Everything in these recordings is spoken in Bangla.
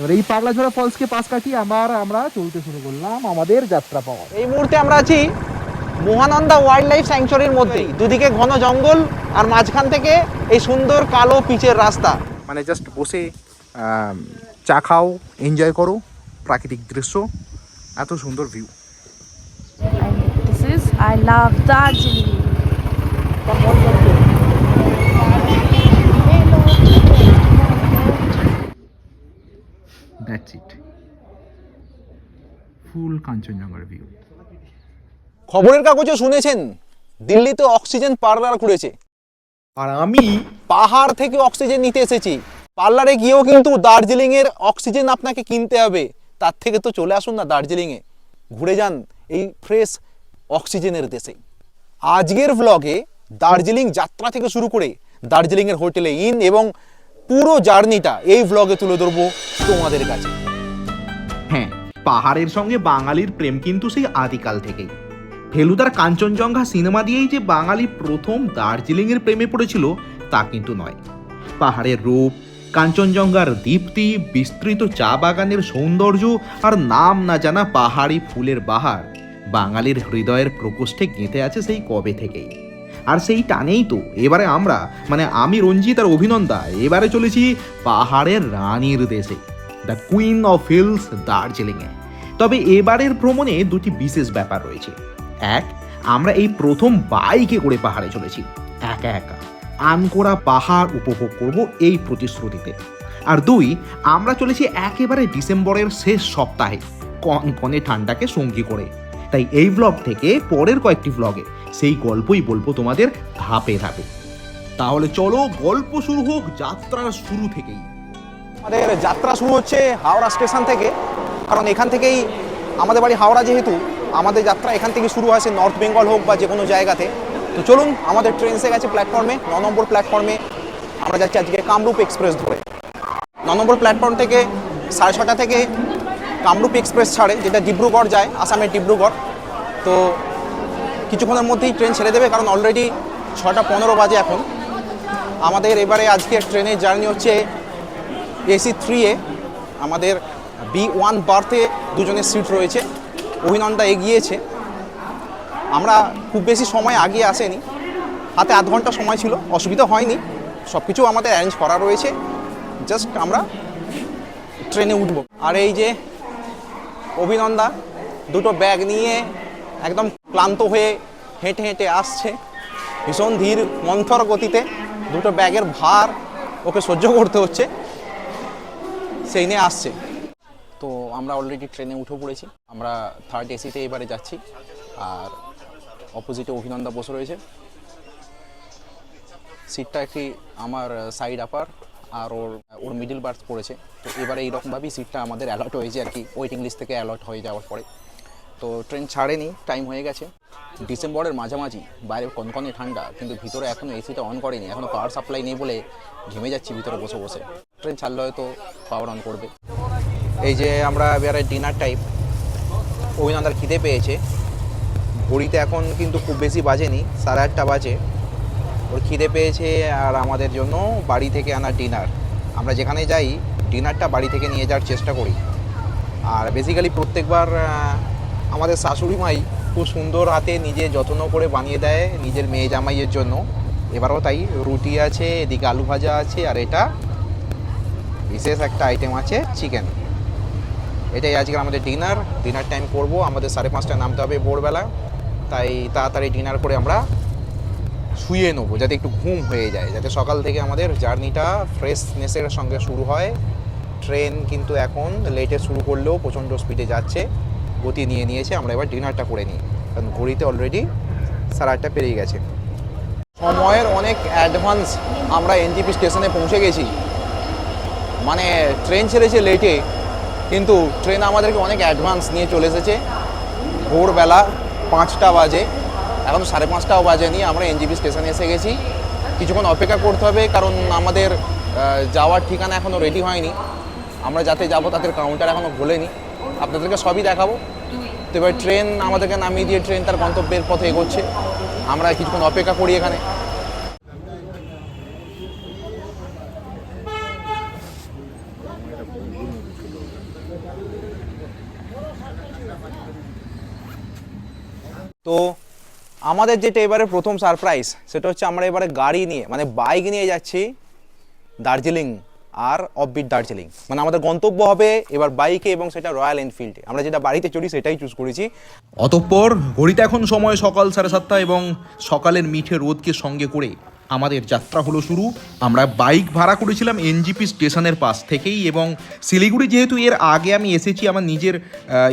এবার এই পাগলাঝোড়া ফলসকে পাশ কাটিয়ে আমরা চলতে শুরু করলাম আমাদের যাত্রা পাওয়া। এই মুহূর্তে আমরা আছি মহানন্দা ওয়াইল্ড লাইফ স্যাংচুয়ারির মধ্যেই, দুদিকে ঘন জঙ্গল আর মাঝখান থেকে এই সুন্দর কালো পিচের রাস্তা। মানে জাস্ট বসে চা খাও, এনজয় করো প্রাকৃতিক দৃশ্য, এত সুন্দর view. I love Darjeeling. That's it, full কাঞ্চনজঙ্ঘার ভিউ। খবরের কাগজে শুনেছেন দিল্লিতে অক্সিজেন পার্লার খুলেছে, আর আমি পাহাড় থেকে অক্সিজেন নিতে এসেছি। পার্লারে গিয়েও কিন্তু দার্জিলিং এর অক্সিজেন আপনাকে কিনতে হবে, তার থেকে তো চলে আসুন না দার্জিলিংয়ে, ঘুরে যান এই ফ্রেশ অক্সিজেনের দেশে। আজকের ভ্লগে দার্জিলিং যাত্রা থেকে শুরু করে দার্জিলিংয়ের হোটেলে ইন এবং পুরো জার্নিটা এই ভ্লগে তুলে ধরবো তোমাদের কাছে। হ্যাঁ, পাহাড়ের সঙ্গে বাঙালির প্রেম কিন্তু সেই আদিকাল থেকেই। ফেলুদার কাঞ্চনজঙ্ঘা সিনেমা দিয়েই যে বাঙালি প্রথম দার্জিলিংয়ের প্রেমে পড়েছিল তা কিন্তু নয়। পাহাড়ের রূপ, কাঞ্চনজঙ্ঘার দীপ্তি, বিস্তৃত চা বাগানের সৌন্দর্য আর নাম না জানা পাহাড়ি ফুলের বাহার বাঙালির হৃদয়ের প্রকোষ্ঠে গেঁথে আছে সেই কবে থেকেই। আর সেই টানেই তো এবারে আমরা, মানে আমি রঞ্জিত আর অভিনন্দা, এবারে চলেছি পাহাড়ের রানীর দেশে, দ্য কুইন অফ হিলস দার্জিলিংয়ে। তবে এবারের ভ্রমণে দুটি বিশেষ ব্যাপার রয়েছে। এক, আমরা এই প্রথম বাইকে করে পাহাড়ে চলেছি, একা একা আনকোরা পাহাড় উপভোগ করব এই প্রতিশ্রুতিতে। আর দুই, আমরা চলেছি একেবারে ডিসেম্বরের শেষ সপ্তাহে কনকনে ঠান্ডাকে সঙ্গী করে। তাই এই ভ্লগ থেকে পরের কয়েকটি ভ্লগে সেই গল্পই বলবো তোমাদের ধাপে ধাপে। তাহলে চলো গল্প শুরু হোক যাত্রার শুরু থেকেই। আমাদের যাত্রা শুরু হচ্ছে হাওড়া স্টেশন থেকে, কারণ এখান থেকেই আমাদের বাড়ি হাওড়া, যেহেতু আমাদের যাত্রা এখান থেকে শুরু হয়, সে নর্থ বেঙ্গল হোক বা যে কোনো জায়গাতে। তো চলুন, আমাদের ট্রেন এসে গেছে প্ল্যাটফর্মে, 9 নম্বর প্ল্যাটফর্মে আমরা যাচ্ছি আজকে কামরূপ এক্সপ্রেস ধরে। 9 নম্বর প্ল্যাটফর্ম থেকে 6:30 থেকে কামরূপ এক্সপ্রেস ছাড়ে, যেটা ডিব্রুগড় যায়, আসামের ডিব্রুগড়। তো কিছুক্ষণের মধ্যেই ট্রেন ছেড়ে দেবে, কারণ অলরেডি 6:15 বাজে এখন। আমাদের এবারে আজকের ট্রেনের জার্নি হচ্ছে AC 3A। আমাদের B1 বার্থে দুজনের সিট রয়েছে, অভিনন্দা এগিয়েছে। আমরা খুব বেশি সময় আগিয়ে আসেনি, হাতে আধ ঘন্টা সময় ছিল, অসুবিধা হয়নি, সব কিছু আমাদের অ্যারেঞ্জ করা রয়েছে, জাস্ট আমরা ট্রেনে উঠব। আর এই যে অভিনন্দা দুটো ব্যাগ নিয়ে একদম ক্লান্ত হয়ে হেঁটে হেঁটে আসছে, ভীষণ ধীর মন্থর গতিতে, দুটো ব্যাগের ভার ওকে সহ্য করতে হচ্ছে, সেই নিয়ে আসছে। তো আমরা অলরেডি ট্রেনে উঠে পড়েছি, আমরা 3rd AC-তে এবারে যাচ্ছি। আর অপোজিটে অভিনন্দা বসে রয়েছে, সিটটা একটি আমার সাইড আপার আর ওর মিডল বার্থ পড়েছে। তো এবারে এইরকমভাবেই সিটটা আমাদের অ্যালট হয়েছে আর কি, ওয়েটিং লিস্ট থেকে অ্যালট হয়ে যাওয়ার পরে। তো ট্রেন ছাড়েনি, টাইম হয়ে গেছে ডিসেম্বরের মাঝামাঝি, বাইরে কনকনে ঠান্ডা, কিন্তু ভিতরে এখনও এসিটা অন করেনি, এখনও পাওয়ার সাপ্লাই নেই বলে ঘেমে যাচ্ছি ভিতরে বসে বসে। ট্রেন ছাড়লে হয়তো পাওয়ার অন করবে। এই যে আমরা এবারে ডিনার টাইপ, অভিনন্দার খিদে পেয়েছে, ঘড়িতে এখন কিন্তু খুব বেশি বাজেনি, 8:30 বাজে, ওর খিদে পেয়েছে। আর আমাদের জন্য বাড়ি থেকে আনা ডিনার, আমরা যেখানে যাই ডিনারটা বাড়ি থেকে নিয়ে যাওয়ার চেষ্টা করি। আর বেসিক্যালি প্রত্যেকবার আমাদের শাশুড়ি মাই খুব সুন্দর হাতে নিজে যত্ন করে বানিয়ে দেয় নিজের মেয়ে জামাইয়ের জন্য। এবারও তাই, রুটি আছে, এদিকে আলু ভাজা আছে, আর এটা বিশেষ একটা আইটেম আছে, চিকেন। এটাই আজকে আমাদের ডিনার টাইম করব। আমাদের 5:30টায় নামতে হবে ভোরবেলা, তাই তাড়াতাড়ি ডিনার করে আমরা শুয়ে নেবো, যাতে একটু ঘুম হয়ে যায়, যাতে সকাল থেকে আমাদের জার্নিটা ফ্রেশনেসের সঙ্গে শুরু হয়। ট্রেন কিন্তু এখন লেটে শুরু করলেও প্রচণ্ড স্পিডে যাচ্ছে, গতি নিয়ে নিয়েছে। আমরা এবার ডিনারটা করে নিই, কারণ ঘড়িতে অলরেডি 8:30 পেরিয়ে গেছে। সময়ের অনেক অ্যাডভান্স আমরা NGP স্টেশনে পৌঁছে গেছি। মানে ট্রেন ছেড়েছে লেটে, কিন্তু ট্রেন আমাদেরকে অনেক অ্যাডভান্স নিয়ে চলে এসেছে। ভোরবেলা 5টা বাজে, এখন 5:30টাও বাজেনি, আমরা NGP স্টেশনে এসে গেছি। কিছুক্ষণ অপেক্ষা করতে হবে, কারণ আমাদের যাওয়ার ঠিকানা এখনও রেডি হয়নি। আমরা যাতে যাব তাদের কাউন্টার এখনও খোলেনি, আপনাদেরকে সবই দেখাবো। তো এবার ট্রেন আমাদেরকে নামিয়ে দিয়ে ট্রেন তার গন্তব্যের পথে এগোচ্ছে, আমরা কিছুক্ষণ অপেক্ষা করি এখানে। তো আমাদের যেটা এবারে প্রথম সারপ্রাইজ সেটা হচ্ছে আমরা এবারে গাড়ি নিয়ে মানে বাইক নিয়ে যাচ্ছি দার্জিলিং আর অফবিট দার্জিলিং, মানে আমাদের গন্তব্য হবে এবার বাইকে এবং সেটা রয়্যাল এনফিল্ডে। আমরা যেটা বাড়িতে চড়ি সেটাই চুজ করেছি। অতঃপর ঘড়িতে এখন সময় সকাল 7:30 এবং সকালের মিঠে রোদকে সঙ্গে করে আমাদের যাত্রা হলো শুরু। আমরা বাইক ভাড়া করেছিলাম এনজিপি স্টেশনের পাশ থেকেই, এবং শিলিগুড়ি যেহেতু এর আগে আমি এসেছি আমার নিজের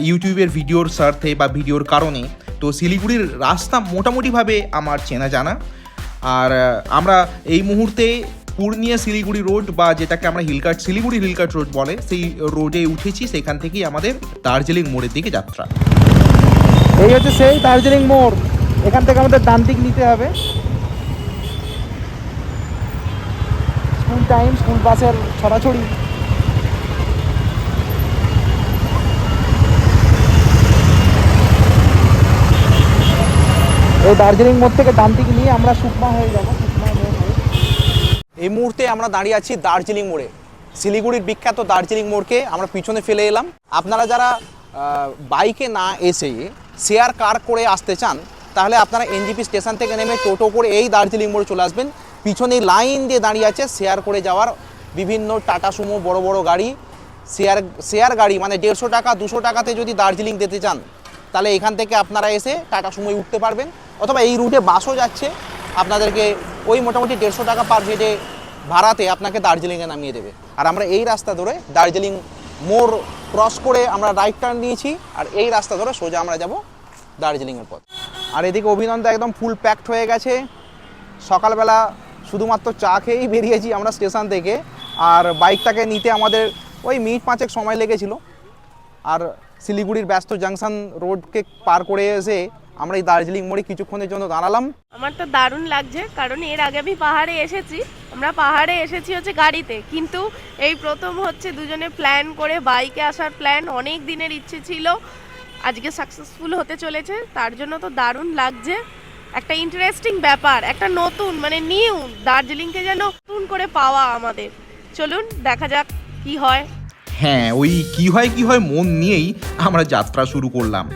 ইউটিউবের ভিডিওর স্বার্থে বা ভিডিওর কারণে, তো শিলিগুড়ির রাস্তা মোটামুটিভাবে আমার চেনা জানা। আর আমরা এই মুহূর্তে পূর্ণিয়া শিলিগুড়ি রোড বা যেটাকে আমরা শিলিগুড়ি হিলকাট রোড বলে সেই রোডে উঠেছি। সেখান থেকেই আমাদের দার্জিলিং মোড়ের দিকে যাত্রা। এই হচ্ছে সেই দার্জিলিং মোড়, এখান থেকে আমাদের ডান দিক নিতে হবে। স্কুল টাইম, স্কুল বাসের ছড়াছড়ি। এই দার্জিলিং মোড় থেকে ডান দিকে নিয়ে আমরা সুকমা হয়ে যাবো। এই মুহূর্তে আমরা দাঁড়িয়ে আছি দার্জিলিং মোড়ে। শিলিগুড়ির বিখ্যাত দার্জিলিং মোড়কে আমরা পিছনে ফেলে এলাম। আপনারা যারা বাইকে না এসে শেয়ার কার করে আসতে চান তাহলে আপনারা এনজিপি স্টেশন থেকে নেমে টোটো করে এই দার্জিলিং মোড়ে চলে আসবেন। পিছনে লাইন দিয়ে দাঁড়িয়ে আছে শেয়ার করে যাওয়ার বিভিন্ন টাটা সুমো বড় বড় গাড়ি। শেয়ার গাড়ি মানে 150 টাকা 200 টাকাতে যদি দার্জিলিং যেতে চান তাহলে এখান থেকে আপনারা এসে টাটা সুমোয় উঠতে পারবেন, অথবা এই রুটে বাসও যাচ্ছে আপনাদেরকে ওই মোটামুটি 150 টাকা পার হেডে ভাড়াতে আপনাকে দার্জিলিংয়ে নামিয়ে দেবে। আর আমরা এই রাস্তা ধরে দার্জিলিং মোড় ক্রস করে আমরা রাইট টার্ন নিয়েছি, আর এই রাস্তা ধরে সোজা আমরা যাব দার্জিলিংয়ের পথ। আর এদিকে অভিনন্দা একদম ফুল প্যাকড হয়ে গেছে। সকালবেলা শুধুমাত্র চা খেয়েই বেরিয়েছি আমরা স্টেশন থেকে, আর বাইকটাকে নিতে আমাদের ওই মিনিট 5 সময় লেগেছিল। আর শিলিগুড়ির ব্যস্ত জাংশন রোডকে পার করে এসে আমরা এই দার্জিলিং মোড়ে কিছুক্ষণের জন্য দাঁড়ালাম। আমার তো দারুণ লাগছে, কারণ এর আগে আমি পাহাড়ে এসেছি। আমরা পাহাড়ে এসেছি হচ্ছে গাড়িতে, কিন্তু এই প্রথম হচ্ছে দুজনে প্ল্যান করে বাইকে আসার প্ল্যান। অনেক দিনের ইচ্ছে ছিল, আজকে সাকসেসফুল হতে চলেছে, তার জন্য তো দারুণ লাগছে। একটা ইন্টারেস্টিং ব্যাপার, একটা নতুন মানে নিউ দার্জিলিংকে যেন নতুন করে পাওয়া আমাদের। চলুন দেখা যাক কি হয়। হ্যাঁ, ওই কি হয় মন নিয়েই আমরা যাত্রা শুরু করলাম।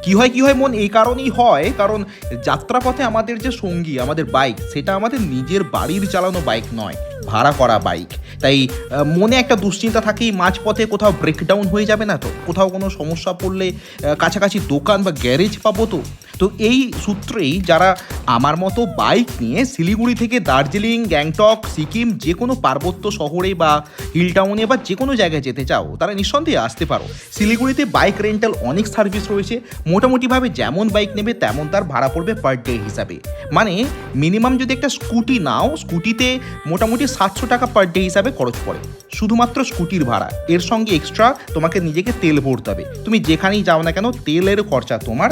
কি হয় মন এই কারণেই হয় কারণ যাত্রাপথে আমাদের যে সঙ্গী আমাদের বাইক, সেটা আমাদের নিজের বাড়ির চালানো বাইক নয়, ভাড়া করা বাইক। তাই মনে একটা দুশ্চিন্তা থাকেই মাঝপথে কোথাও ব্রেকডাউন হয়ে যাবে না তো, কোথাও কোনো সমস্যা পড়লে কাছাকাছি দোকান বা গ্যারেজ পাবো তো এই সূত্রেই যারা আমার মতো বাইক নিয়ে শিলিগুড়ি থেকে দার্জিলিং, গ্যাংটক, সিকিম যে কোনো পার্বত্য শহরে বা হিল টাউনে বা যে কোনো জায়গায় যেতে চাও তারা নিঃসন্দেহে আসতে পারো। শিলিগুড়িতে বাইক রেন্টাল অনেক সার্ভিস রয়েছে। মোটামুটিভাবে যেমন বাইক নেবে তেমন তার ভাড়া পড়বে পার ডে হিসাবে। মানে মিনিমাম যদি একটা স্কুটি নাও, স্কুটিতে মোটামুটি 700 টাকা পার ডে হিসাবে খরচ পড়ে, শুধুমাত্র স্কুটির ভাড়া। এর সঙ্গে এক্সট্রা তোমাকে নিজেকে তেল ভরতে হবে। তুমি যেখানেই যাও না কেন তেলের খরচা তোমার,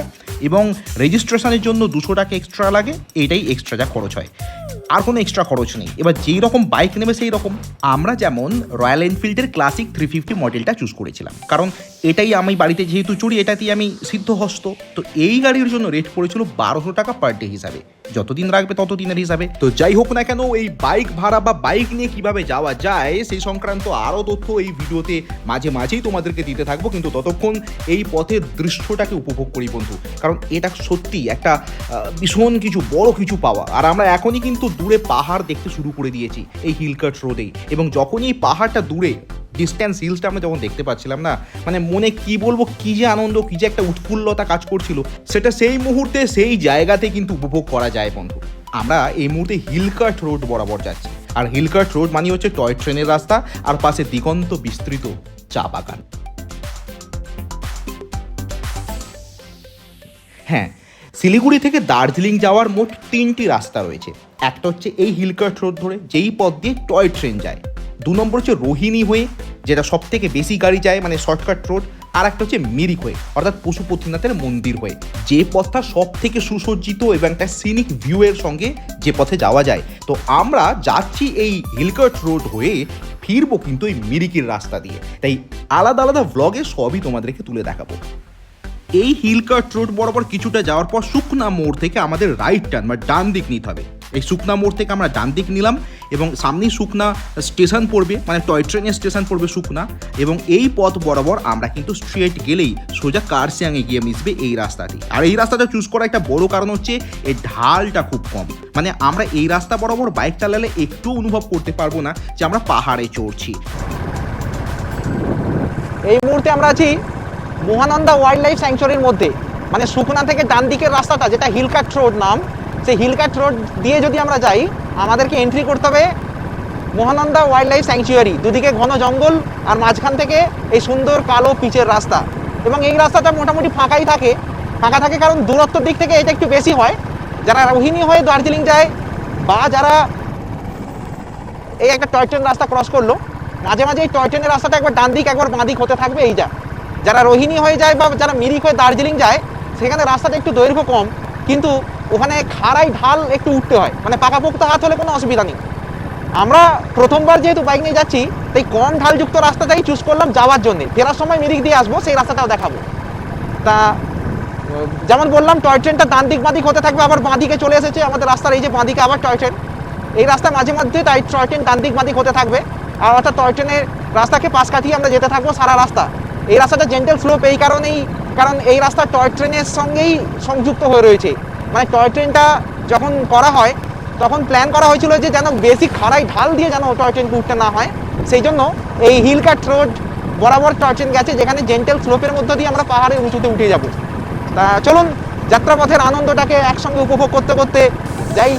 এবং রেজিস্ট্রেশনের জন্য 200 টাকা এক্সট্রা লাগে, এটাই এক্সট্রা যা খরচ হয়, আর কোনো এক্সট্রা খরচ নেই। এবার যেই রকম বাইক নেবে সেই রকম। আমরা যেমন রয়্যাল এনফিল্ডের ক্লাসিক 350 মডেলটা চুজ করেছিলাম, কারণ এটাই আমি বাড়িতে যেহেতু চড়ি, এটাতেই আমি সিদ্ধহস্ত। তো এই গাড়ির জন্য রেট পড়েছিল 1200 টাকা পার ডে হিসাবে, যতদিন রাখবে ততদিনের হিসাবে। তো যাই হোক না কেন, এই বাইক ভাড়া বা বাইক নিয়ে কিভাবে যাওয়া যায় সেই সংক্রান্ত আরও তথ্য এই ভিডিওতে মাঝেই তোমাদেরকে দিতে থাকবো, কিন্তু ততক্ষণ এই পথের দৃশ্যটাকে উপভোগ করি বন্ধু, কারণ এটা সত্যি একটা ভীষণ কিছু বড় কিছু পাওয়া। আর আমরা এখনই কিন্তু দূরে পাহাড় দেখতে শুরু করে দিয়েছি এই হিলকাট রোডেই, এবং যখনই এই পাহাড়টা দূরে ডিস্ট্যান্স হিলসটা আমরা যখন দেখতে পাচ্ছিলাম না, মানে মনে কি বলবো, কি যে আনন্দ, কি যে একটা উৎফুল্লতা কাজ করছিল, সেটা সেই মুহূর্তে সেই জায়গাতে কিন্তু উপভোগ করা যায় বন্ধু। আমরা এই মুহূর্তে হিলকাট রোড বরাবর যাচ্ছি, আর হিলকাট রোড মানে হচ্ছে টয় ট্রেনের রাস্তা, আর পাশে দিগন্ত বিস্তৃত চা বাগান। হ্যাঁ, শিলিগুড়ি থেকে দার্জিলিং যাওয়ার মোট 3টি রাস্তা রয়েছে। একটা হচ্ছে এই হিলকাট রোড ধরে, যেই পথ দিয়ে টয় ট্রেন যায়। 2 নম্বর হচ্ছে রোহিণী হয়ে, যেটা সব থেকে বেশি গাড়ি যায়, মানে শর্টকাট রোড। আর একটা হচ্ছে মিরিক হয়ে, অর্থাৎ পশুপতিনাথের মন্দির হয়ে, যে পথটা সব থেকে সুসজ্জিত এবং একটা সিনিক ভিউয়ের সঙ্গে যে পথে যাওয়া যায়। তো আমরা যাচ্ছি এই হিলকাট রোড হয়ে, ফিরবো কিন্তু এই মিরিকের রাস্তা দিয়ে। তাই আলাদা আলাদা ভ্লগে সবই তোমাদেরকে তুলে দেখাবো। এই হিলকাট রোড বরাবর কিছুটা যাওয়ার পর শুকনা মোড় থেকে আমাদের রাইট টার্ন বা ডান দিক নিতে হবে, এই সুকনা মোড় থেকে আমরা ডান দিক নিলাম এবং সামনেই সুকনা স্টেশন পড়বে, মানে টয় ট্রেনের স্টেশন পড়বে সুকনা, এবং এই পথ বরাবর আমরা কিন্তু স্ট্রেট গেলেই সোজা কার্শিয়াংয়ে গিয়ে মিশবে এই রাস্তাটি। আর এই রাস্তাটা চুজ করা একটা বড় কারণ হচ্ছে এই ঢালটা খুব কম, মানে আমরা এই রাস্তা বরাবর বাইক চালালে একটু অনুভব করতে পারবো না যে আমরা পাহাড়ে চড়ছি। এই মুহূর্তে আমরা আছি মহানন্দা ওয়াইল্ড লাইফ স্যাংচুয়ারির মধ্যে, মানে সুকনা থেকে ডান দিকের রাস্তাটা যেটা হিলকাট রোড নাম, সেই হিলকাট রোড দিয়ে যদি আমরা যাই আমাদেরকে এন্ট্রি করতে হবে মহানন্দা ওয়াইল্ড লাইফ স্যাংচুয়ারি। দুদিকে ঘন জঙ্গল আর মাঝখান থেকে এই সুন্দর কালো পিচের রাস্তা, এবং এই রাস্তাটা মোটামুটি ফাঁকা থাকে কারণ দূরত্বের দিক থেকে এটা একটু বেশি হয়। যারা রোহিণী হয়ে দার্জিলিং যায় বা যারা এই একটা টয় ট্রেন রাস্তা ক্রস করলো, মাঝে মাঝে এই টয় ট্রেনের রাস্তাটা একবার ডান দিক একবার বাঁ দিক হতে থাকবে। যারা রোহিণী হয়ে যায় বা যারা মিরিক হয়ে দার্জিলিং যায় সেখানে রাস্তাটা একটু দৈর্ঘ্য কম, কিন্তু ওখানে খাড়াই ঢাল একটু উঠতে হয়, মানে পাকাপোক্ত হাত হলে কোনো অসুবিধা নেই। আমরা প্রথমবার যেহেতু বাইক নিয়ে যাচ্ছি তাই কম ঢালযুক্ত রাস্তাটাই চুজ করলাম যাওয়ার জন্য। ফেরার সময় মিরিক দিয়ে আসবো, সেই রাস্তাটাও দেখাবো। তা যেমন বললাম টয় ট্রেনটা ডান দিক বাঁ দিক হতে থাকবে, আবার বাঁ দিকে চলে এসেছে আমাদের রাস্তার, এই যে বাঁ দিকে আবার টয় ট্রেন। এই রাস্তা মাঝে মধ্যে তাই টয় ট্রেন ডান দিক বাঁ দিক হতে থাকবে, আর অর্থাৎ টয় ট্রেনের রাস্তাকে পাশ কাটিয়ে আমরা যেতে থাকবো সারা রাস্তা। এই রাস্তাটা জেন্টেল স্লোপ এই কারণেই, কারণ এই রাস্তা টয় ট্রেনের সঙ্গেই সংযুক্ত হয়ে রয়েছে। মানে টয় ট্রেনটা যখন করা হয় তখন প্ল্যান করা হয়েছিল যে যেন বেশি খাড়াই ঢাল দিয়ে যেন টয় ট্রেনকে উঠতে না হয়, সেই জন্য এই হিলকাট রোড বরাবর টয় ট্রেন গেছে, যেখানে জেন্টেল স্লোপের মধ্য দিয়ে আমরা পাহাড়ের উঁচুতে উঠে যাব। তা চলুন যাত্রাপথের আনন্দটাকে একসঙ্গে উপভোগ করতে করতে যাই।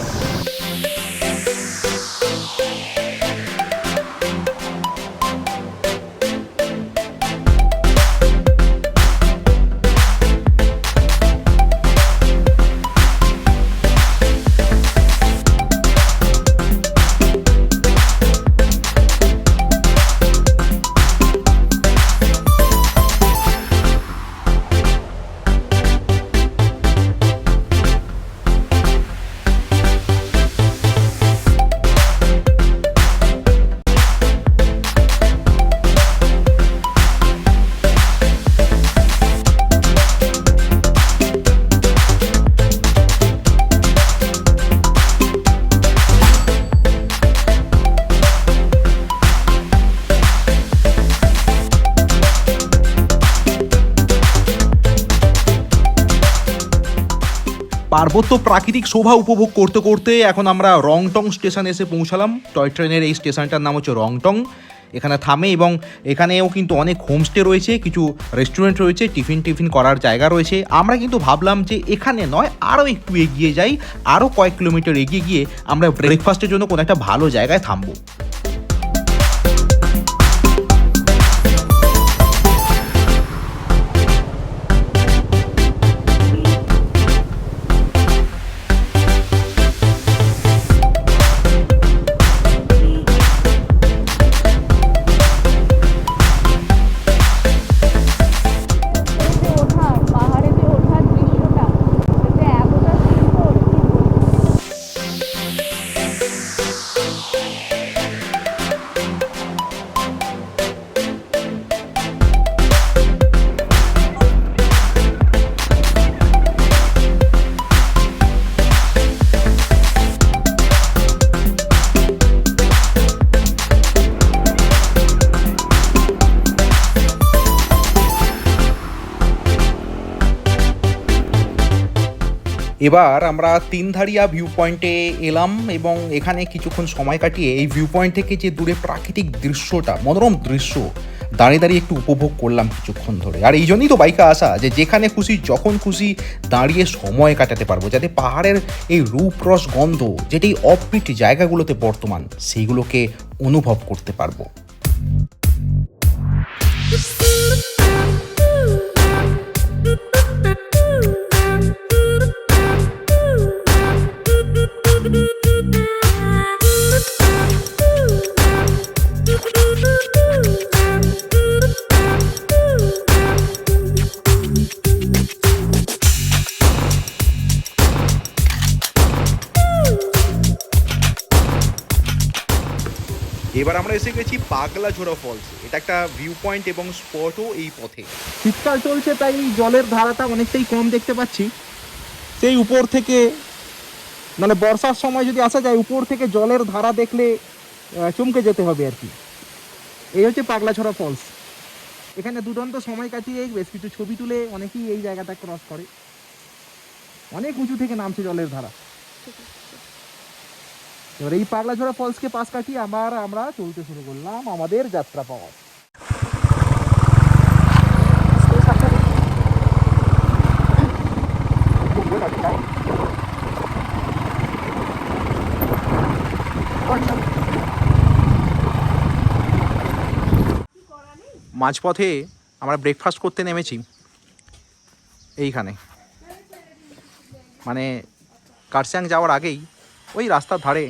পার্বত্য প্রাকৃতিক শোভা উপভোগ করতে করতে এখন আমরা রংটং স্টেশনে এসে পৌঁছালাম। টয় ট্রেনের এই স্টেশনটার নাম হচ্ছে রংটং। এখানে থামে এবং এখানেও কিন্তু অনেক হোমস্টে রয়েছে, কিছু রেস্টুরেন্ট রয়েছে, টিফিন করার জায়গা রয়েছে। আমরা কিন্তু ভাবলাম যে এখানে নয়, আরও একটু এগিয়ে যাই, আরও কয়েক কিলোমিটার এগিয়ে গিয়ে আমরা ব্রেকফাস্টের জন্য কোনো একটা ভালো জায়গায় থামবো। এবার আমরা তিনধারিয়া ভিউ পয়েন্টে এলাম এবং এখানে কিছুক্ষণ সময় কাটিয়ে এই ভিউ পয়েন্ট থেকে যে দূরে প্রাকৃতিক দৃশ্যটা, মনোরম দৃশ্য, দাঁড়িয়ে দাঁড়িয়ে একটু উপভোগ করলাম কিছুক্ষণ ধরে। আর এই জন্যই তো বাইকে আসা, যে যেখানে খুশি যখন খুশি দাঁড়িয়ে সময় কাটাতে পারবো, যাতে পাহাড়ের এই রূপরস গন্ধ যেটি অফবিট জায়গাগুলোতে বর্তমান, সেইগুলোকে অনুভব করতে পারবো। এবার আমরা এসে গেছি পাগলাঝোড়া ফলস। এটা একটা ভিউ পয়েন্ট এবং স্পটও এই পথে। শীতকাল চলছে তাই জলের ধারাটা অনেকটাই কম দেখতে পাচ্ছি। সেই উপর থেকে মানে বর্ষার সময় যদি আসা যায় উপর থেকে জলের ধারা দেখলে চমকে যেতে হবে আর কি। এই হচ্ছে পাগলাছড়া ফলস। এখানে দুর্দান্ত সময় কাটিয়ে বেশ কিছু ছবি তুলে অনেকেই এই জায়গাটা ক্রস করে। অনেক উঁচু থেকে নামছে জলের ধারা। এবার এই পাগলাছড়া ফলসকে পাশ কাটিয়ে আমরা চলতে শুরু করলাম আমাদের যাত্রা পথ। মাঝপথে আমরা ব্রেকফাস্ট করতে নেমেছি এইখানে, মানে কার্শিয়াং যাওয়ার আগেই ওই রাস্তার ধারে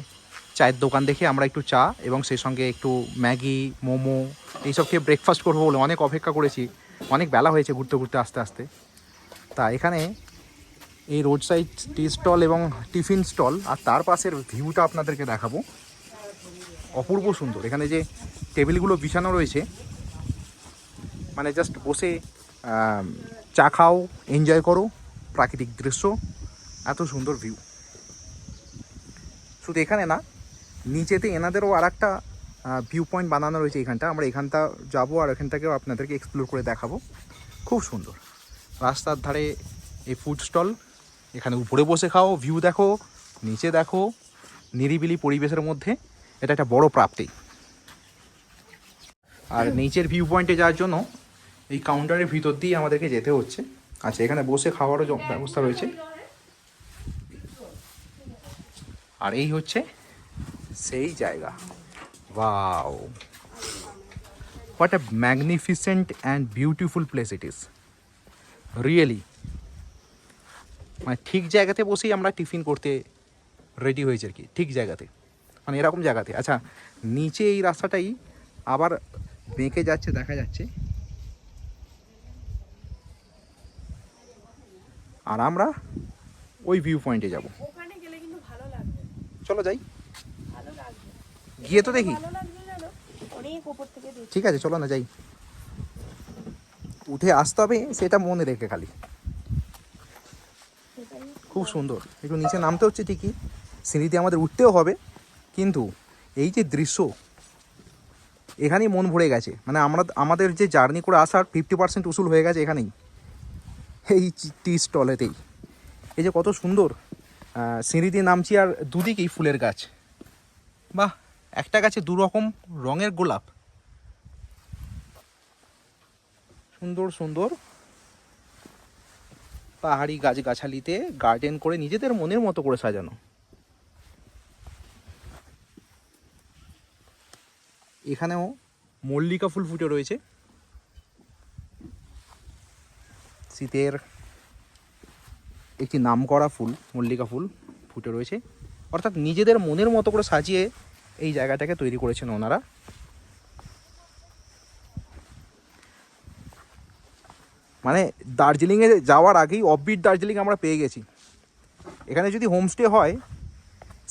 চায়ের দোকান দেখে আমরা একটু চা এবং সেই সঙ্গে একটু ম্যাগি, মোমো এইসব খেয়ে ব্রেকফাস্ট করবো বলে অনেক অপেক্ষা করেছি। অনেক বেলা হয়েছে ঘুরতে ঘুরতে আস্তে আস্তে। তা এখানে এই রোড সাইড টি স্টল এবং টিফিন স্টল আর তার পাশের ভিউটা আপনাদেরকে দেখাবো। অপূর্ব সুন্দর। এখানে যে টেবিলগুলো বিছানো রয়েছে, মানে জাস্ট বসে চা খাও, এনজয় করো প্রাকৃতিক দৃশ্য, এত সুন্দর ভিউ। শুধু এখানে না, নিচেতে এনাদেরও আর একটা ভিউ পয়েন্ট বানানো রয়েছে এখানটা। আমরা এখানটা যাবো আর এখানটাকেও আপনাদেরকে এক্সপ্লোর করে দেখাবো। খুব সুন্দর রাস্তার ধারে এই ফুড স্টল। এখানে উপরে বসে খাও, ভিউ দেখো, নিচে দেখো, নিরিবিলি পরিবেশের মধ্যে। এটা একটা বড় প্রাপ্তি। আর নিচের ভিউ পয়েন্টে যাওয়ার জন্য এই কাউন্টারের ভিতর দিয়ে আমাদেরকে যেতে হচ্ছে। আচ্ছা, এখানে বসে খাওয়ারও ব্যবস্থা রয়েছে। আর এই হচ্ছে সেই জায়গা। Wow, what a magnificent and beautiful place it is really. মানে ঠিক জায়গাতে বসেই আমরা টিফিন করতে রেডি হয়েছে আর কি, ঠিক জায়গাতে, মানে এরকম জায়গাতে। আচ্ছা, নিচে এই রাস্তাটাই আবার বেঁকে যাচ্ছে, দেখা যাচ্ছে। আর আমরা ওই ভিউ পয়েন্টে যাব। ওখানে গেলে কিন্তু ভালো লাগবে। চলো যাই, ভালো লাগবে। গিয়ে তো দেখি। ভালো লাগবে জানো, অনেক উপর থেকে দেখি। ঠিক আছে, চলো না যাই। উঠে আসতে হবে সেটা মনে রেখে খালি। খুব সুন্দর। একটু নিচে নামতে হচ্ছে ঠিকই, সিঁড়িতে আমাদের উঠতেও হবে, কিন্তু এই যে দৃশ্য, এখানেই মন ভরে গেছে। মানে আমাদের যে জার্নি করে আসার 50% উসুল হয়ে গেছে এখানেই, এই টি স্টলেতেই। এই যে কত সুন্দর সিঁড়ি দিয়ে নামছি, আর দুদিকেই ফুলের গাছ। বাহ, একটা গাছে দু রকম রঙের গোলাপ। সুন্দর সুন্দর পাহাড়ি গাছগাছালিতে গার্ডেন করে নিজেদের মনের মতো করে সাজানো। এখানেও মল্লিকা ফুল ফুটে রয়েছে। শীতের একটি নামকরা ফুল, মল্লিকা ফুল ফুটে রয়েছে। অর্থাৎ নিজেদের মনের মতো করে সাজিয়ে এই জায়গাটাকে তৈরি করেছেন ওনারা। মানে দার্জিলিংয়ে যাওয়ার আগেই অফবিট দার্জিলিং আমরা পেয়ে গেছি। এখানে যদি হোমস্টে হয়,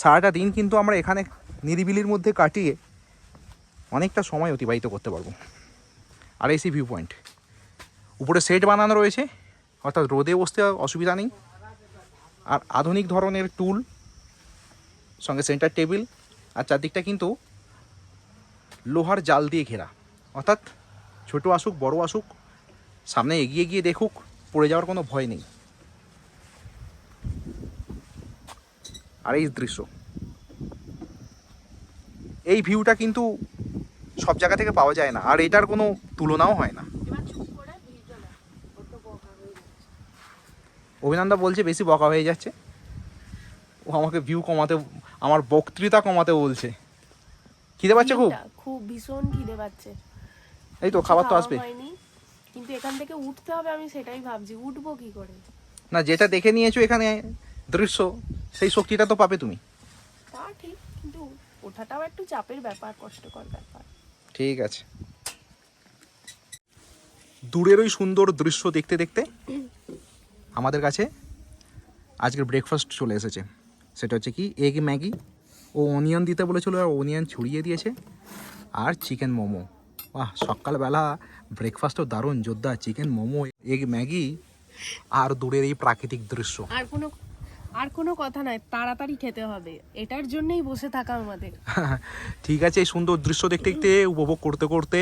সারাটা দিন কিন্তু আমরা এখানে নিরিবিলির মধ্যে কাটিয়ে অনেকটা সময় অতিবাহিত করতে পারবো। আর এই ভিউ পয়েন্ট, উপরে সেট বানানো রয়েছে, অর্থাৎ রোদে বসতে অসুবিধা নেই। আর আধুনিক ধরনের টুল, সঙ্গে সেন্টার টেবিল, আর চারদিকটা কিন্তু লোহার জাল দিয়ে ঘেরা। অর্থাৎ ছোট আসুক বড় আসুক, সামনে এগিয়ে গিয়ে দেখুক, পড়ে যাওয়ার কোনো ভয় নেই। আর এই দৃশ্য, এই ভিউটা কিন্তু সব জায়গা থেকে পাওয়া যায় না, আর এটার কোনো তুলনাও হয় না। অভিনন্দা বলছে বেশি বকা হয়ে যাচ্ছে, ও আমাকে ভিউ কমাতে, আমার বক্তৃতা কমাতে বলছে। খিদে পাচ্ছে খুব, খুব ভীষণ খিদে পাচ্ছে। এই তো খাবার তো আসবে, কিন্তু এখান থেকে উঠতে হবে। আমি সেটাই ভাবছি, উঠবো কি করে। না যেটা দেখে নিয়েছো এখানে দৃশ্য, সেই শক্তিটা তো পাবে তুমি। তা ঠিক, কিন্তু ওঠাটাও একটু চাপের ব্যাপার, কষ্টকর ব্যাপার। ঠিক আছে। দূরের ওই সুন্দর দৃশ্য দেখতে দেখতে আমাদের কাছে আজকের ব্রেকফাস্ট চলে এসেছে। সেটা হচ্ছে কি, এগ ম্যাগি। ও অনিয়ন দিতে বলেছিল, আর অনিয়ন ছড়িয়ে দিয়েছে, আর চিকেন মোমো। বাহ, সকালবেলা ব্রেকফাস্টও দারুণ জোরদার। চিকেন মোমো, এগ ম্যাগি, আর দূরের এই প্রাকৃতিক দৃশ্য। আর কোনো আর কোনো কথা নাই, তাড়াতাড়ি খেতে হবে, এটার জন্যই বসে থাকা আমাদের। ঠিক আছে, এই সুন্দর দৃশ্য দেখতে দেখতে উপভোগ করতে করতে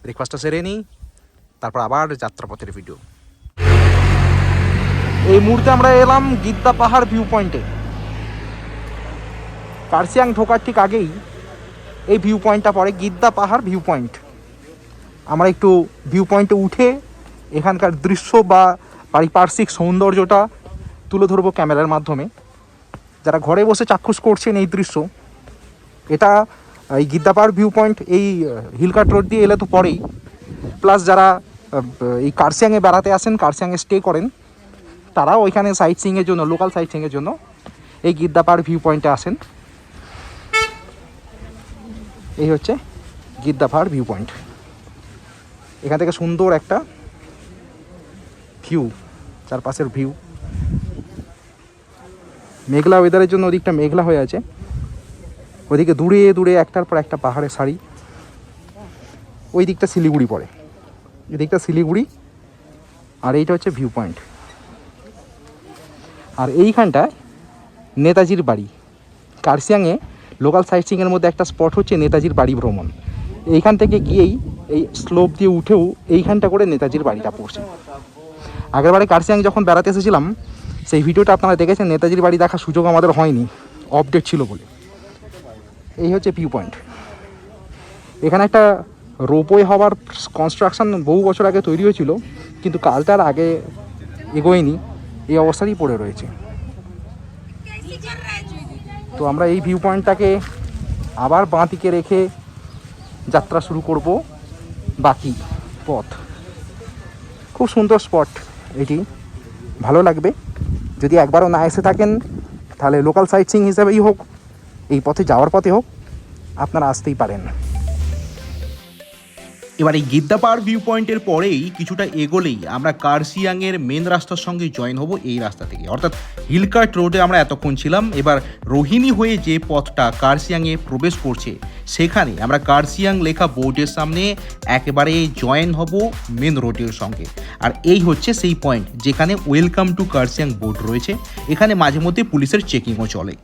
ব্রেকফাস্টটা সেরে নিই, তারপর আবার যাত্রাপথের ভিডিও। এই মুহূর্তে আমরা এলাম গিদ্দা পাহাড় ভিউ পয়েন্টে। কার্সিয়াং ঢোকার ঠিক আগেই এই ভিউ পয়েন্টটা পড়ে, গিদ্দা পাহাড় ভিউ পয়েন্ট। আমরা একটু ভিউ পয়েন্টে উঠে এখানকার দৃশ্য বা পারিপার্শ্বিক সৌন্দর্যটা তুলে ধরবো ক্যামেরার মাধ্যমে। যারা ঘরে বসে চাক্ষুষ করছেন এই দৃশ্য, এটা এই গিদ্দা পাহাড় ভিউ পয়েন্ট এই হিলকাট রোড দিয়ে এলে তো পরেই, প্লাস যারা এই কার্সিয়াংয়ে বেড়াতে আসেন, কার্সিয়াংয়ে স্টে করেন, তারাও ওইখানে সাইট সিইংয়ের জন্য, লোকাল সাইট সিইংয়ের জন্য এই গিদ্দা পাহাড় ভিউ পয়েন্টে আসেন। এই হচ্ছে গিদ্দা পাহাড় ভিউ পয়েন্ট। এখান থেকে সুন্দর একটা ভিউ, চারপাশের ভিউ। মেঘলা ওয়েদারের জন্য ওদিকটা মেঘলা হয়ে আছে, ওদিকে দূরে দূরে একটার পর একটা পাহাড়ের সারি। ওই দিকটা শিলিগুড়ি পড়ে, এদিকটা শিলিগুড়ি, আর এইটা হচ্ছে ভিউ পয়েন্ট। আর এইখানটায় নেতাজির বাড়ি। কার্সিয়াংয়ে লোকাল সাইট সিইংয়ের মধ্যে একটা স্পট হচ্ছে নেতাজির বাড়ি ভ্রমণ। এইখান থেকে গিয়েই এই স্লোপ দিয়ে উঠেও এইখানটা করে নেতাজির বাড়িটা পড়ছে। আগেরবারে কার্সিয়াং যখন বেড়াতে এসেছিলাম, সেই ভিডিওটা আপনারা দেখেছেন, নেতাজির বাড়ি দেখার সুযোগ আমাদের হয়নি, আপডেট ছিল বলে। এই হচ্ছে ভিউ পয়েন্ট। এখানে একটা রোপওয়ে হওয়ার কনস্ট্রাকশন বহু বছর আগে তৈরি হয়েছিল, কিন্তু কাজটার আগে এগোয়নি, এই অবস্থাতেই পড়ে রয়েছে। তো আমরা এই ভিউ পয়েন্টটাকে আবার বাঁ দিকে রেখে যাত্রা শুরু করব বাকি পথ। খুব সুন্দর স্পট এটি, ভালো লাগবে। যদি একবারও না এসে থাকেন, তাহলে লোকাল সাইট সিইং হিসাবেই হোক, এই পথে যাওয়ার পথে হোক, আপনারা আসতেই পারেন। এবার এই গিদ্দা পাহাড় ভিউ পয়েন্টের পরেই কিছুটা এগোলেই আমরা কার্সিয়াংয়ের মেন রাস্তার সঙ্গে জয়েন হব এই রাস্তা থেকে, অর্থাৎ হিলকাট রোডে আমরা এতক্ষণ ছিলাম। এবার রোহিণী হয়ে যে পথটা কার্সিয়াংয়ে প্রবেশ করছে, সেখানে আমরা কার্সিয়াং লেখা বোর্ডের সামনে একেবারে জয়েন হব মেন রোডের সঙ্গে। আর এই হচ্ছে সেই পয়েন্ট যেখানে ওয়েলকাম টু কার্সিয়াং বোর্ড রয়েছে। এখানে মাঝে মধ্যে পুলিশের চেকিংও চলে,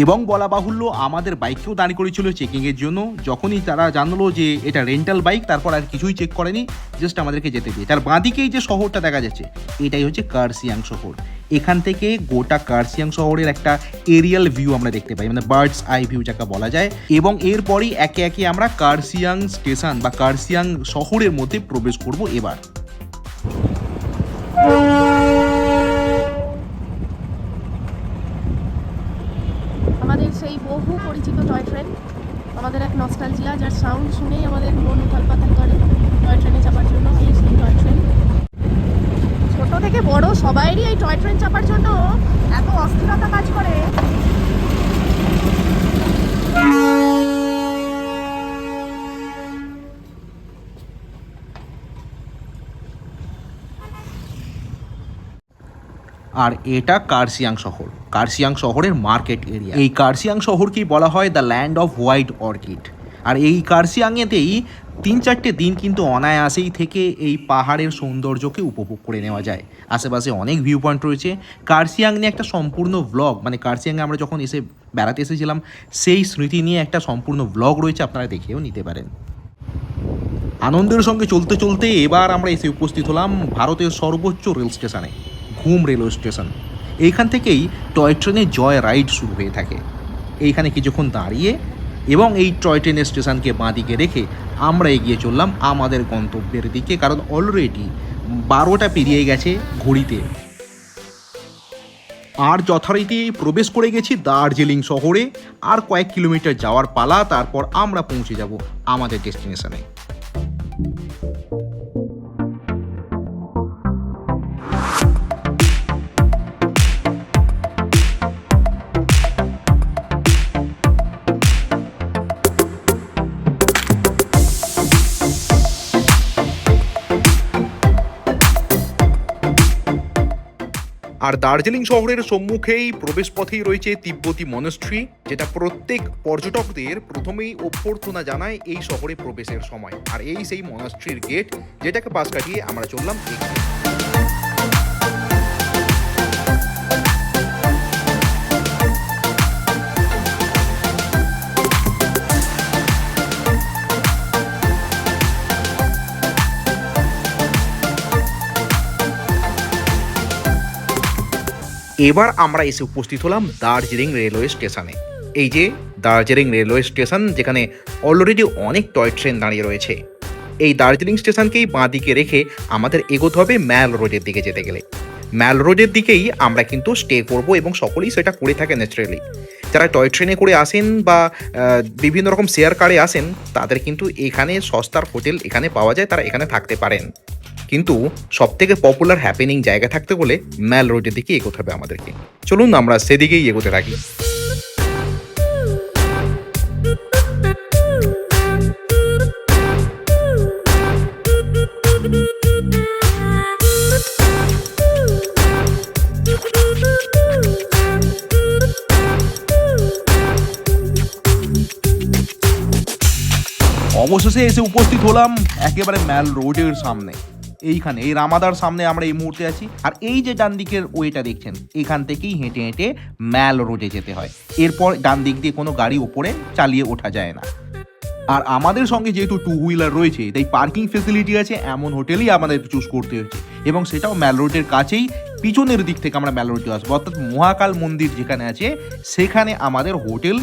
এবং বলা বাহুল্য আমাদের বাইককেও দাঁড়িয়ে করেছিল চেকিংয়ের জন্য। যখনই তারা জানলো যে এটা রেন্টাল বাইক, তারপর আর কিছুই চেক করেনি, জাস্ট আমাদেরকে যেতে দিয়ে। তার বাঁদিকেই যে শহরটা দেখা যাচ্ছে, এটাই হচ্ছে কার্সিয়াং শহর। এখান থেকে গোটা কার্সিয়াং শহরের একটা এরিয়াল ভিউ আমরা দেখতে পাই, মানে বার্ডস আই ভিউ যাকে বলা যায়। এবং এরপরই একে একে আমরা কার্সিয়াং স্টেশন বা কার্সিয়াং শহরের মধ্যে প্রবেশ করব এবার। আমাদের সেই বহু পরিচিত টয় ট্রেন, আমাদের এক নস্টালজিয়া, যার সাউন্ড শুনেই আমাদের মন উথাল পাথাল করে টয় ট্রেনে চাপার জন্য। এই সেই টয় ট্রেন, ছোট থেকে বড় সবাইরই এই টয় ট্রেন চাপার জন্য এত অস্থিরতা কাজ করে। আর এটা কার্সিয়াং শহর, কার্সিয়াং শহরের মার্কেট এরিয়া। এই কার্সিয়াং শহরকেই বলা হয় the land of white orchid. আর এই কার্সিয়াংয়েতেই 3-4টে দিন কিন্তু অনায়াসেই থেকে এই পাহাড়ের সৌন্দর্যকে উপভোগ করে নেওয়া যায়। আশেপাশে অনেক ভিউ পয়েন্ট রয়েছে। কার্সিয়াং নিয়ে একটা সম্পূর্ণ ব্লগ, মানে কার্সিয়াংয়ে আমরা যখন এসে বেড়াতে এসেছিলাম সেই স্মৃতি নিয়ে একটা সম্পূর্ণ ব্লগ রয়েছে, আপনারা দেখেও নিতে পারেন। আনন্দের সঙ্গে চলতে চলতে এবার আমরা এসে উপস্থিত হলাম ভারতের সর্বোচ্চ রেল স্টেশনে, ঘুম রেলওয়ে স্টেশন। এইখান থেকেই টয় ট্রেনের জয় রাইড শুরু হয়ে থাকে। এইখানে কিছুক্ষণ দাঁড়িয়ে এবং এই টয় ট্রেনের স্টেশনকে বাঁদিকে রেখে আমরা এগিয়ে চললাম আমাদের গন্তব্যের দিকে, কারণ অলরেডি 12টা পেরিয়ে গেছে ঘড়িতে। আর যথারীতি প্রবেশ করে গেছি দার্জিলিং শহরে। আর কয়েক কিলোমিটার যাওয়ার পালা, তারপর আমরা পৌঁছে যাব আমাদের ডেস্টিনেশনে। আর দার্জিলিং শহরের সম্মুখেই প্রবেশপথেই রয়েছে তিব্বতী মনেস্ট্রি, যেটা প্রত্যেক পর্যটকদের প্রথমেই অভ্যর্থনা জানায় এই শহরে প্রবেশের সময়। আর এই সেই মনেস্ট্রির গেট, যেটাকে পাশ কাটিয়ে আমরা চললাম এখানে। এবার আমরা এসে উপস্থিত হলাম দার্জিলিং রেলওয়ে স্টেশনে। এই যে দার্জিলিং রেলওয়ে স্টেশন, যেখানে অলরেডি অনেক টয় ট্রেন দাঁড়িয়ে রয়েছে। এই দার্জিলিং স্টেশনকেই বাঁ দিকে রেখে আমাদের এগোতে হবে ম্যাল রোডের দিকে যেতে গেলে। ম্যাল রোডের দিকেই আমরা কিন্তু স্টে করব এবং সকলেই সেটা করে থাকে ন্যাচারালি। যারা টয় ট্রেনে করে আসেন বা বিভিন্ন রকম শেয়ার কারে আসেন, তাদের কিন্তু এখানে সস্তার হোটেল এখানে পাওয়া যায়, তারা এখানে থাকতে পারেন। কিন্তু সবথেকে পপুলার হ্যাপেনিং জায়গা থাকতে হলে ম্যাল রোডের দিকে এগোতে হবে আমাদেরকে। চলুন আমরা সেদিকেই এগোতে থাকি। অবশেষে এসে উপস্থিত হলাম একেবারে ম্যাল রোডের সামনে। এইখানে এই রামাদার সামনে আমরা এই মুহূর্তে আছি। আর এই যে ডান দিকের ওয়েটা দেখছেন, এখান থেকেই হেঁটে হেঁটে ম্যাল রোডে যেতে হয়। এরপর ডান দিক দিয়ে কোনো গাড়ি উপরে চালিয়ে ওঠা যায় না। আর আমাদের সঙ্গে যেহেতু টু হুইলার রয়েছে, তাই পার্কিং ফেসিলিটি আছে এমন হোটেলই আমাদের চুজ করতে হয়েছে, এবং সেটাও ম্যাল রোডের কাছেই। পিছনের দিক থেকে আমরা ম্যাল রোডে আসবো, অর্থাৎ মহাকাল মন্দির যেখানে আছে সেখানে আমাদের হোটেল,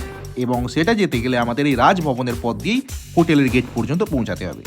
এবং সেটা যেতে গেলে আমাদের এই রাজভবনের পথ দিয়েই হোটেলের গেট পর্যন্ত পৌঁছাতে হবে।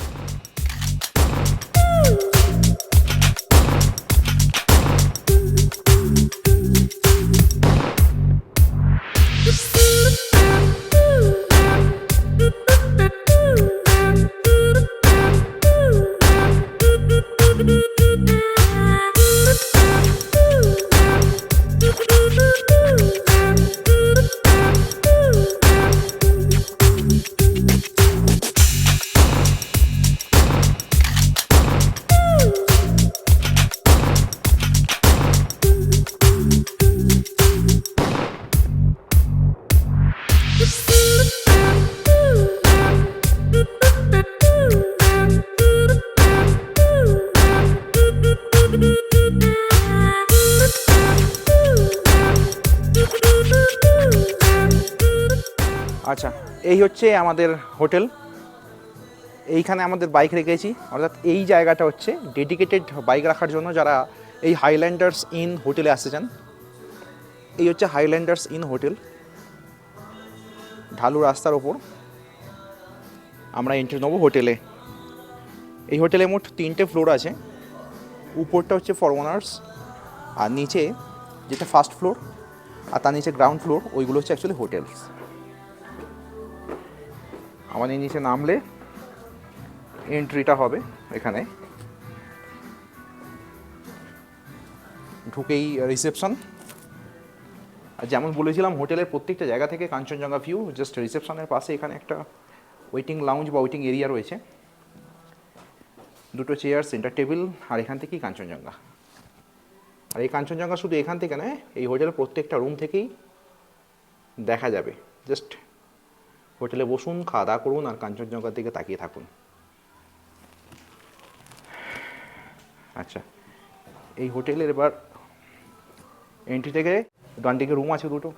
আচ্ছা, এই হচ্ছে আমাদের হোটেল। এইখানে আমাদের বাইক রেখেছি, অর্থাৎ এই জায়গাটা হচ্ছে ডেডিকেটেড বাইক রাখার জন্য যারা এই হাইল্যান্ডার্স ইন হোটেলে আসতে চান। এই হচ্ছে হাইল্যান্ডার্স ইন হোটেল, ঢালু রাস্তার ওপর আমরা এন্ট্রি নেবো হোটেলে। এই হোটেলে মোট 3টে ফ্লোর আছে। উপরটা হচ্ছে ফর ওনার্স, আর নিচে যেটা ফার্স্ট ফ্লোর আর তার নিচে গ্রাউন্ড ফ্লোর, ওইগুলো হচ্ছে অ্যাকচুয়ালি হোটেলস। আমাদের নিচে নামলে এন্ট্রিটা হবে এখানে, ঢুকেই রিসেপশন। আর যেমন বলেছিলাম, হোটেলের প্রত্যেকটা জায়গা থেকে কাঞ্চনজঙ্ঘা ভিউ। জাস্ট রিসেপশনের পাশে এখানে একটা ওয়েটিং লাউঞ্জ বা ওয়েটিং এরিয়া রয়েছে, 2টো চেয়ার, সেন্টার টেবিল, আর এখান থেকেই কাঞ্চনজঙ্ঘা। আর এই কাঞ্চনজঙ্ঘা শুধু এখান থেকে নয়, এই হোটেলের প্রত্যেকটা রুম থেকেই দেখা যাবে। জাস্ট হোটেলে বসুন, খাওয়া দাওয়া করুন, আর কাঞ্চনজঙ্ঘার দিকে তাকিয়ে থাকুন। আচ্ছা, এই হোটেলের এবার এন্ট্রি থেকে ডান দিকে রুম আছে 2টো,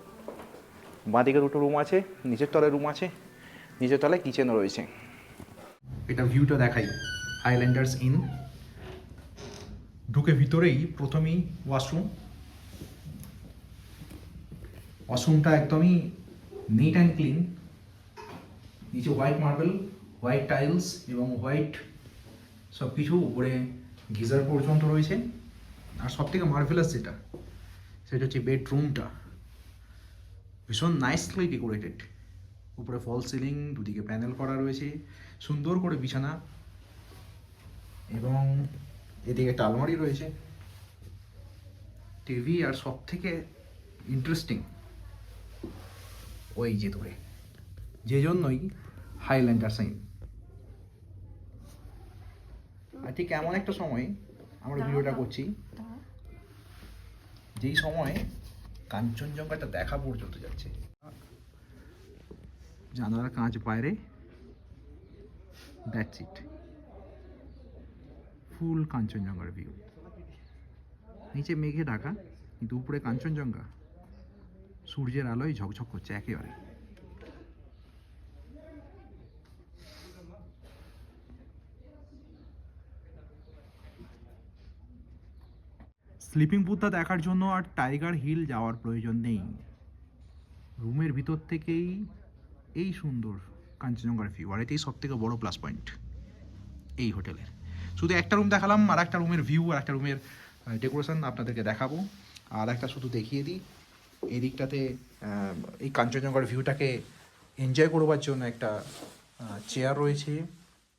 বাঁ দিকে 2টো রুম আছে, নিচের তলায় রুম আছে, নিচের তলায় কিচেনও রয়েছে। এটা ভিউটা দেখাই, হাইল্যান্ডার্স ইন। ঢুকে ভিতরেই প্রথমেই ওয়াশরুম। ওয়াশরুমটা একদমই নিট অ্যান্ড ক্লিন। নিচে হোয়াইট মার্বেল, হোয়াইট টাইলস এবং হোয়াইট সব কিছু, উপরে গিজার পর্যন্ত রয়েছে। আর সব থেকে মার্ভেলাস যেটা, সেটা হচ্ছে বেডরুমটা ভীষণ নাইসলি ডেকোরেটেড। উপরে ফল সিলিং, দুদিকে প্যানেল করা রয়েছে, সুন্দর করে বিছানা, এবং এদিকে একটা আলমারি রয়েছে, টিভি, আর সব থেকে ইন্টারেস্টিং ওই যে দূরে, যে জন্যই হাইল্যান্ডার সাইন। আর ঠিক এমন একটা সময় আমরা ভিডিওটা করছি, যেই সময় কাঞ্চনজঙ্ঘাটা দেখা পর্যন্ত যাচ্ছে। জানালার কাঁচ বাইরে, দ্যাটস ইট, ফুল কাঞ্চনজঙ্ঘার ভিউ। নিচে মেঘে ঢাকা, কিন্তু উপরে কাঞ্চনজঙ্ঘা সূর্যের আলোয় ঝকঝক করছে একেবারে। স্লিপিং বুদ্ধা দেখার জন্য আর টাইগার হিল যাওয়ার প্রয়োজন নেই, রুমের ভিতর থেকেই এই সুন্দর কাঞ্চনজঙ্ঘার ভিউ, আর এটাই সব থেকে বড় প্লাস পয়েন্ট এই হোটেলের। শুধু একটা রুম দেখালাম, আর একটা রুমের ভিউ আর একটা রুমের ডেকোরেশন আপনাদেরকে দেখাবো। আর একটা শুধু দেখিয়ে দিই, এই দিকটাতে এই কাঞ্চনজঙ্ঘার ভিউটাকে এনজয় করবার জন্য একটা চেয়ার রয়েছে,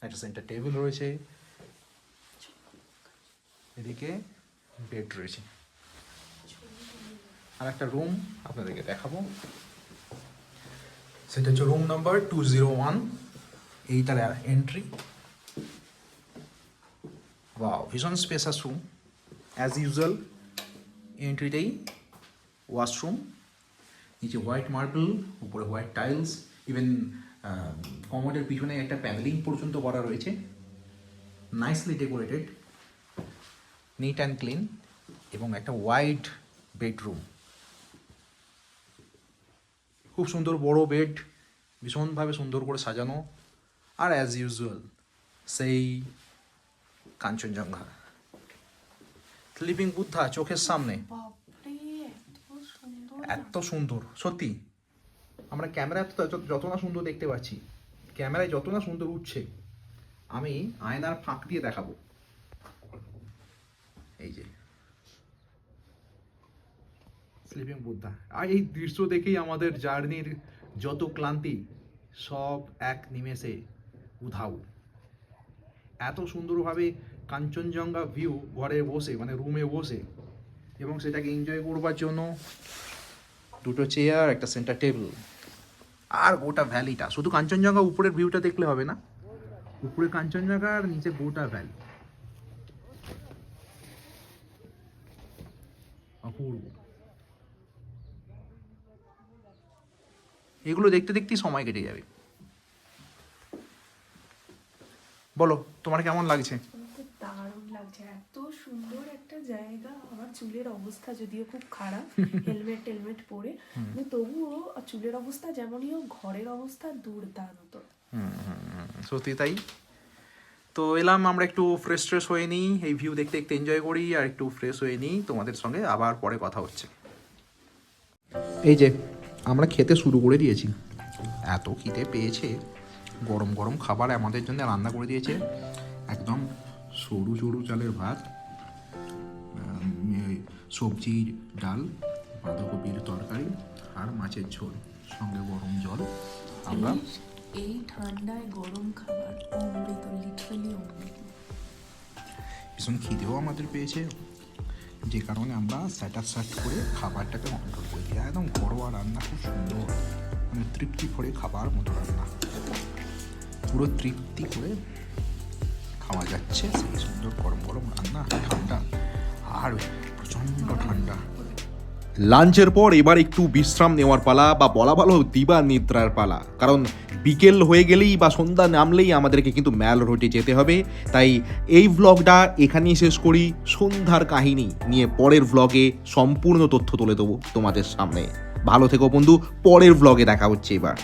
একটা সেন্টার টেবিল রয়েছে, এদিকে বেড রয়েছে। আর একটা রুম আপনাদেরকে দেখাবো, সেটা হচ্ছে রুম নাম্বার 201, এইটার এন্ট্রি। ওয়াও, ভীষণ স্পেসাস রুম অ্যাজ ইউজুয়াল। এন্ট্রিতেই ওয়াশরুম, নিচে হোয়াইট মার্বেল, উপরে হোয়াইট টাইলস, ইভেন কমোডের পিছনে একটা প্যানেলিং পর্যন্ত করা রয়েছে, nicely decorated, neat and clean, এবং একটা ওয়াইড বেডরুম, খুব সুন্দর বড় বেড, ভীষণভাবে সুন্দর করে সাজানো। আর অ্যাজ ইউজুয়াল সেই কাঞ্চনজঙ্ঘা, স্লিপিং বুদ্ধা চোখের সামনে, এত সুন্দর সত্যি। আমরা ক্যামেরায় যত না সুন্দর দেখতে পাচ্ছি, ক্যামেরায় যত না সুন্দর উঠছে, আমি আয়নার ফাঁক দিয়ে দেখাবো। এই যে স্লিপিং বুদ্ধা, আর এই দৃশ্য দেখেই আমাদের জার্নির যত ক্লান্তি সব এক নিমেষে উধাও। এত সুন্দরভাবে কাঞ্চনজঙ্ঘা ভিউ ঘরে বসে, মানে রুমে বসে, এবং সেটাকে এনজয় করবার জন্য দুটো চেয়ার, একটা সেন্টার টেবিল, আর গোটা ভ্যালিটা। শুধু কাঞ্চনজঙ্ঘা উপরের ভিউটা দেখলে হবে না, উপরে কাঞ্চনজঙ্ঘা আর নিচে গোটা ভ্যালি, অপূর্ব। এগুলো দেখতে দেখতেই সময় কেটে যাবে। বলো তোমার কেমন লাগছে? খুব দারুণ লাগছে, এত সুন্দর একটা জায়গা। আমার চুলের অবস্থা যদিও খুব খারাপ, হেলমেট টেলমেট পরে, কিন্তু তবুও চুলের অবস্থা যেমনই হোক, ঘরের অবস্থা দুর্দান্ত। সত্যি তাই। তো এলাম আমরা একটু ফ্রেশ ট্রেশ হয়ে নিই, এই ভিউ দেখতে দেখতে এনজয় করি, আর একটু ফ্রেশ হয়ে নিই, তোমাদের সঙ্গে আবার পরে কথা হচ্ছে। এই যে আমরা খেতে শুরু করে দিয়েছি, এত খিদে পেয়েছে, গরম গরম খাবার আমাদের জন্য রান্না করে দিয়েছে, একদম সরু সরু চালের ভাত, সবজির ডাল, বাঁধাকপির তরকারি, আর মাছের ঝোল, সঙ্গে গরম জল। আমরা এই ঠান্ডায় গরম খাবার অমৃত, লিটারালি অমৃত। ভীষণ খিদেও আমাদের পেয়েছে, যে কারণে আমরা স্যাটারসাট করে খাবারটাকে কন্ট্রোল করে দিই। একদম ঘরোয়া রান্না, খুব সুন্দর, মানে তৃপ্তি করে খাবার মতো রান্না, পুরো তৃপ্তি করে খাওয়া যাচ্ছে। সেই সুন্দর গরম গরম রান্না, ঠান্ডা, আর প্রচণ্ড ঠান্ডা। লাঞ্চের পর এবার একটু বিশ্রাম নেওয়ার পালা, বা বলা ভালো দিবা নিদ্রার পালা। কারণ বিকেল হয়ে গেলেই বা সন্ধ্যা নামলেই আমাদেরকে কিন্তু ম্যাল রোডে যেতে হবে। তাই এই ভ্লগটা এখানেই শেষ করি। সন্ধ্যার কাহিনী নিয়ে পরের ভ্লগে সম্পূর্ণ তথ্য তুলে দেবো তোমাদের সামনে। ভালো থেকো বন্ধু, পরের ভ্লগে দেখা হচ্ছে এবার।